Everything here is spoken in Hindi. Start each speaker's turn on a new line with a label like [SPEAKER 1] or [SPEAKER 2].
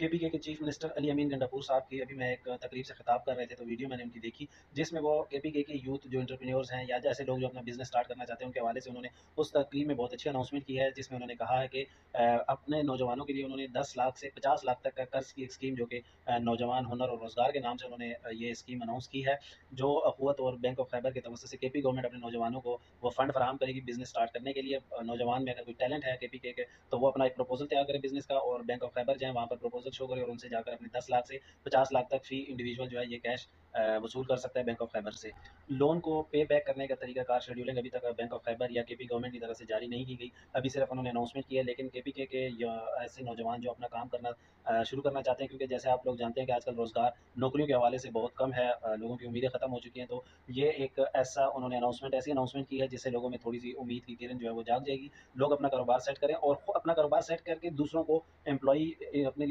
[SPEAKER 1] केपीके के चीफ मिनिस्टर अली अमीन गंडापुर साहब की अभी मैं एक तकरीब से खिताब कर रहे थे, तो वीडियो मैंने उनकी देखी, जिसमें वो केपीके के यूथ जो एंटरप्रेन्योर्स हैं या जैसे लोग जो अपना बिजनेस स्टार्ट करना चाहते हैं, उनके हवाले से उन्होंने उस तकरीब में बहुत अच्छी अनाउंसमेंट की है, जिसमें उन्होंने कहा है कि अपने नौजवानों के लिए उन्होंने 10 लाख से 50 लाख तक का कर्ज की एक स्कीम, जो कि नौजवान हुनर और रोजगार के नाम से उन्होंने ये स्कीम अनाउंस की है, जो अखुवत और बैंक ऑफ खैबर के तवज्जो से केपी गवर्नमेंट अपने नौजवानों को वो फंड फराहम करेगी बिजनेस स्टार्ट करने के लिए। नौजवान में अगर कोई टैलेंट है केपीके के, तो वो अपना एक प्रपोजल तैयार करें बिजनेस का, और बैंक ऑफ खैबर जाए, वहाँ पर प्रपोजल शो करें और उनसे जाकर अपने 10 लाख से 50 लाख तक फी इंडिविजुअल जो है ये कैश वसूल कर सकता है बैंक ऑफ खैबर से। लोन को पे बैक करने का तरीकाकार शेड्यूलिंग अभी तक बैंक ऑफ खैबर या केपी गवर्नमेंट की तरफ से जारी नहीं की गई। अभी सिर्फ उन्होंने अनाउंसमेंट किया है, लेकिन केपीके के ऐसे नौजवान जो अपना काम करना शुरू करना चाहते हैं, क्योंकि जैसे आप लोग जानते हैं कि आजकल रोजगार नौकरियों के हवाले से बहुत कम है, लोगों की उम्मीदें खत्म हो चुकी हैं, तो ये एक ऐसा उन्होंने ऐसी अनाउंसमेंट की है जिससे लोगों में थोड़ी सी उम्मीद की किरण जो है वो जाग जाएगी। लोग अपना कारोबार सेट करें और अपना कारोबार सेट करके दूसरों को एम्प्लॉई अपने